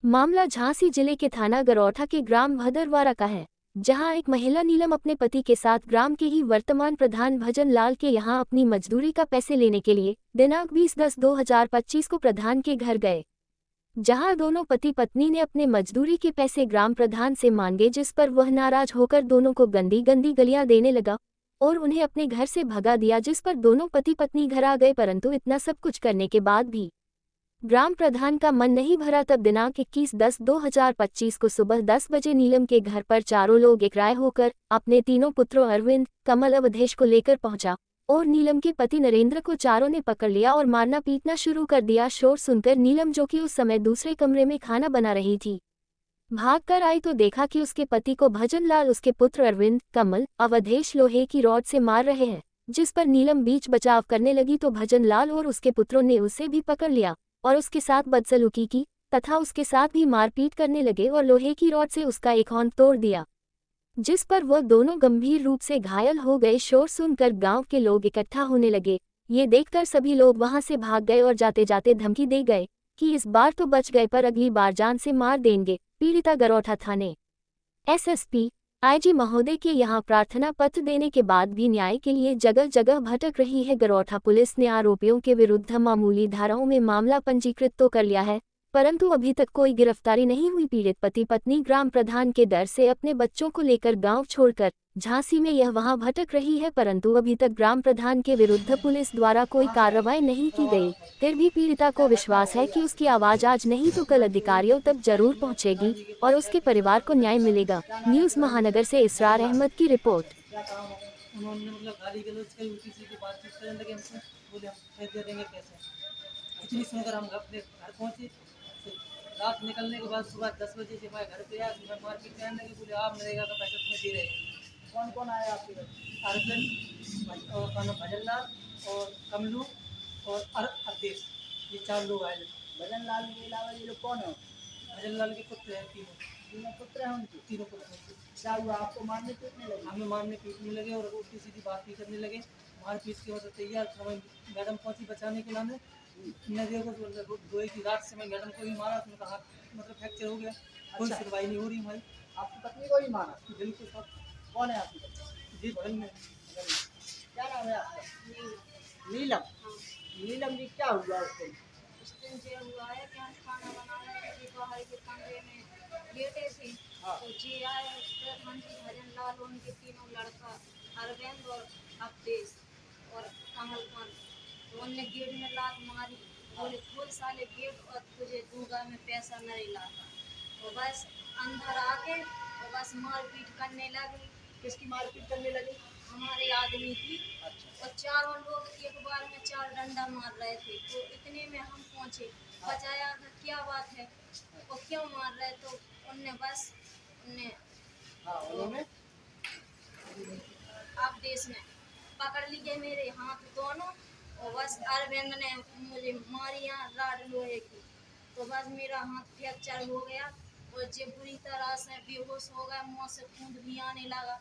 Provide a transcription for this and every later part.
मामला झांसी जिले के थाना गरौठा के ग्राम भदरवारा का है, जहां एक महिला नीलम अपने पति के साथ ग्राम के ही वर्तमान प्रधान भजन लाल के यहां अपनी मजदूरी का पैसे लेने के लिए दिनांक 20/10/2025 को प्रधान के घर गए, जहां दोनों पति पत्नी ने अपने मजदूरी के पैसे ग्राम प्रधान से मांगे, जिस पर वह नाराज होकर दोनों को गंदी गंदी गालियां देने लगा और उन्हें अपने घर से भगा दिया, जिस पर दोनों पति पत्नी घर आ गए। परंतु इतना सब कुछ करने के बाद भी ग्राम प्रधान का मन नहीं भरा। तब दिनांक 21/10/2025 को सुबह 10 बजे नीलम के घर पर चारों लोग एकराय होकर अपने तीनों पुत्रों अरविंद, कमल, अवधेश को लेकर पहुंचा और नीलम के पति नरेंद्र को चारों ने पकड़ लिया और मारना पीटना शुरू कर दिया। शोर सुनकर नीलम, जो कि उस समय दूसरे कमरे में खाना बना रही थी, भागकर आई तो देखा कि उसके पति को भजन लाल उसके पुत्र अरविंद, कमल, अवधेश लोहे की रॉड से मार रहे हैं, जिस पर नीलम बीच बचाव करने लगी तो भजन लाल और उसके पुत्रों ने उसे भी पकड़ लिया और उसके साथ बदसलूकी की तथा उसके साथ भी मारपीट करने लगे और लोहे की रॉड से उसका एक हाथ तोड़ दिया, जिस पर वह दोनों गंभीर रूप से घायल हो गए। शोर सुनकर गांव के लोग इकट्ठा होने लगे। ये देखकर सभी लोग वहां से भाग गए और जाते जाते धमकी दे गए कि इस बार तो बच गए पर अगली बार जान से मार देंगे। पीड़िता गरौठा थाने एसएसपी आईजी महोदय के यहां प्रार्थना पत्र देने के बाद भी न्याय के लिए जगह जगह भटक रही है। गरौठा पुलिस ने आरोपियों के विरुद्ध मामूली धाराओं में मामला पंजीकृत तो कर लिया है, परंतु अभी तक कोई गिरफ्तारी नहीं हुई। पीड़ित पति पत्नी ग्राम प्रधान के डर से अपने बच्चों को लेकर गांव छोड़कर झांसी में यह वहां भटक रही है, परंतु अभी तक ग्राम प्रधान के विरुद्ध पुलिस द्वारा कोई कार्रवाई नहीं की गई। फिर भी पीड़िता को विश्वास है कि उसकी आवाज आज नहीं तो कल अधिकारियों तक जरूर पहुंचेगी और उसके परिवार को न्याय मिलेगा। न्यूज़ महानगर से इसरार अहमद की रिपोर्ट। उन्होंने मतलब गाली गलौज करी, उल्टी सीधी बातचीत करने लगे हमसे, बोले हम पैसे देंगे कैसे। इतनी सुनकर हम अपने घर पहुँचे। रात निकलने के बाद सुबह 10 बजे से मैं घर पे आया, सुबह मार्केट करने लगे, बोले आप नरेगा का पैसा तुम्हें दे रहे हैं। कौन कौन आया आपके घर? अरविंद और भजन लाल और कमलू और अवधेश, ये 4 लोग आए। भजन लाल के अलावा ये लोग कौन है? भजन लाल के पुत्र हैं, तीनों पुत्र हैं उनके, तीनों पुत्र। क्या हुआ, आपको मारने पीटने लगे? हमें मारने पीटने लगे और उल्टी सीधी बात भी करने लगे। मारपीट के मतलब तैयार हमें मैडम पहुंची बचाने के नाम नदियों को दोए की रात से मैं मैडम को ही मारा, उसने कहा मतलब फ्रैक्चर हो गया। कोई सुनवाई नहीं हो रही हमारी। आपकी पत्नी को ही मारा? बिल्कुल सब। कौन है आपकी पत्नी? जी बगल में। क्या नाम है आपका? नीलम। नीलम जी, क्या हुआ उस दिन? उस दिन ये हुआ है कि हम खाना बना रहे थे, बाहर के कमरे में लेटे थे। तो जी आए प्रधान जी भजन लाल, उनके तीनों लड़का अरविंद और अवधेश और कमल खान, तो उनने गेट में लात मारी, बोले खोल साले गेट और तुझे दूंगा मैं पैसा नहीं लाता। तो बस अंदर आके तो बस मारपीट करने लगी। किसकी मारपीट करने लगे? हमारे आदमी की। और चारों लोग एक बार में 4 डंडा मार रहे थे। तो इतने में हम पहुंचे, बचाया था क्या बात है वो क्यों मार रहे, तो उनने बस उन्हें अवधेश ने पकड़ लिए मेरे हाथ दोनों और बस अरविंद ने मुझे मारिया राड लोहे की, तो बस मेरा हाथ फ्रैक्चर हो गया और जे बुरी तरह से बेहोश हो गया, मुँह से खून भी आने लगा।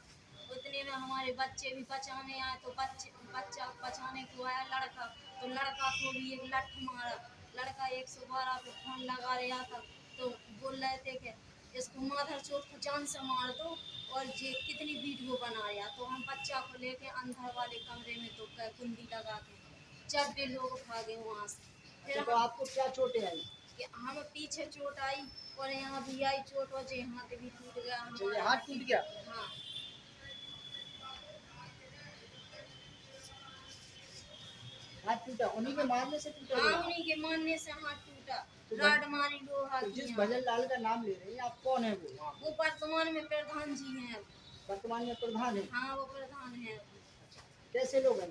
उतने में हमारे बच्चे भी बचाने आए, तो बच्चा बचाने को आया लड़का, तो लड़का को भी एक लठ मारा। लड़का 112 पे फोन लगा रहा था, तो बोल रहे थे कि इसको माधर चोट को जान से मार दो और ये कितनी वीडियो बनाया। तो हम बच्चा को लेके अंदर वाले कमरे में तो कुंडी लगा के जब भी लोग भागे वहाँ से। फिर तो आपको क्या चोटें आई? कि हमें पीछे चोट आई और यहाँ भी आई चोट, और जे हाथ भी टूट गया। ये हाथ टूट गया? हाँ, हाथ टूटा उन्हीं के मारने से टूटा? हाँ, उन्हीं के मारने से हाथ टूटा। राड मारी लोहा तो की। जिस भजन लाल का नाम ले रहे हैं आप, कौन है वो? वो वर्तमान में प्रधान जी हैं। वर्तमान में प्रधान है? हाँ, वो प्रधान है। कैसे लोग हैं?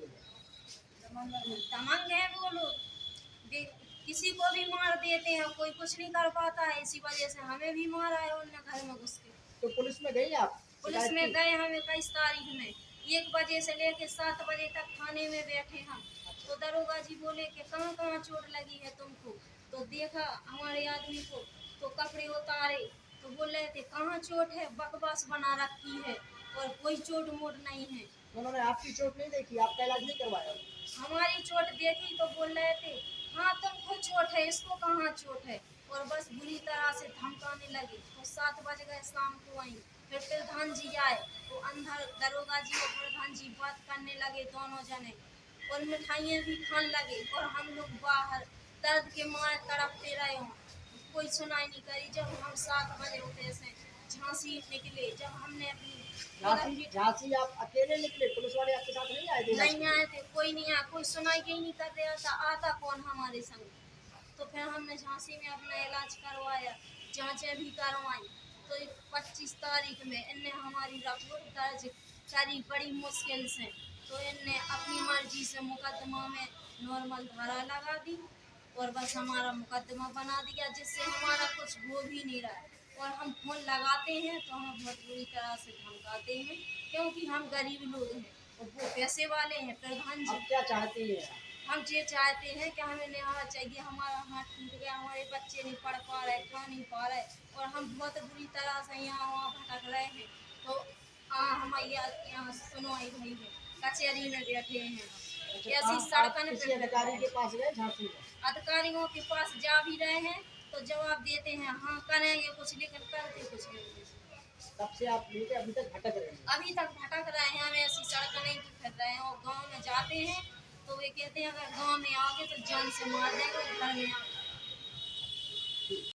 दमंग है वो लोग, किसी को भी मार देते हैं, कोई कुछ नहीं कर पाता है। इसी वजह से हमें भी मारा है उन्होंने घर में घुस के। तो पुलिस में गई आप? पुलिस में गए हमें 22 तारीख में, 1 बजे से लेके 7 बजे तक थाने में बैठे हम। तो दरोगा जी बोले कि कहाँ कहाँ चोट लगी है तुमको, तो देखा हमारे आदमी को, तो कपड़े उतारे तो बोल रहे थे कहाँ चोट है, बकवास बना रखी है और कोई चोट मोट नहीं है। उन्होंने आपकी चोट नहीं देखी? आपका इलाज नहीं करवाया? हमारी चोट देखी तो बोल रहे थे हाँ तुमको चोट है, इसको कहाँ चोट है। और बस बुरी तरह से धमकाने लगे। तो 7 बज गए शाम को आई, फिर प्रधान जी आए तो अंदर दरोगा जी और प्रधान जी बात करने लगे दोनों जने, और मिठाइयाँ भी खाने लगे, और हम लोग बाहर दर्द के मारे तड़पते रहे हों, कोई सुनाई नहीं करी। जब हम 7 बजे उठे से झांसी निकले, जब हमने अपनी झांसी आप अकेले निकले? पुलिस वाले आपके साथ नहीं आए थे? नहीं आए थे, कोई नहीं आया, कोई सुनाई ही नहीं कर रहा था, आता कौन हमारे संग। तो फिर हमने झांसी में अपना इलाज करवाया, जांचें भी करवाई। तो 25 तारीख में इनने हमारी रिपोर्ट दर्ज करी बड़ी मुश्किल से, तो इनने अपनी मर्जी से मुकदमा में नॉर्मल धारा लगा दी, और बस हमारा मुकदमा बना दिया, जिससे हमारा कुछ हो भी नहीं रहा है। और हम फोन लगाते हैं तो हमें बहुत बुरी तरह से धमकाते हैं, क्योंकि हम गरीब लोग हैं और वो पैसे वाले हैं। प्रधान जी, अब क्या चाहते हैं? हम ये चाहते हैं कि हमें न्याय चाहिए। हमारा हाथ टूट गया, हमारे बच्चे नहीं पढ़ पा रहे, खा नहीं पा रहे, और हम बहुत बुरी तरह से यहाँ वहाँ भटक रहे हैं। तो हमारे यहाँ सुनवाई भाई है, कचहरी में बैठे हैं, ऐसी सड़कन किसी अधिकारी के पास गए झांसी में? अधिकारियों के पास जा भी रहे हैं तो जवाब देते हैं हाँ करेंगे कुछ, लेकिन करते कुछ नहीं। तब से आप लेके अभी तक भटक रहे हैं? अभी तक भटक रहे हैं, हम ऐसी सड़क नहीं फिर रहे हैं। और गांव में जाते हैं तो वे कहते हैं अगर गांव में आओगे तो जान से मार देंगे, घर में आओगे।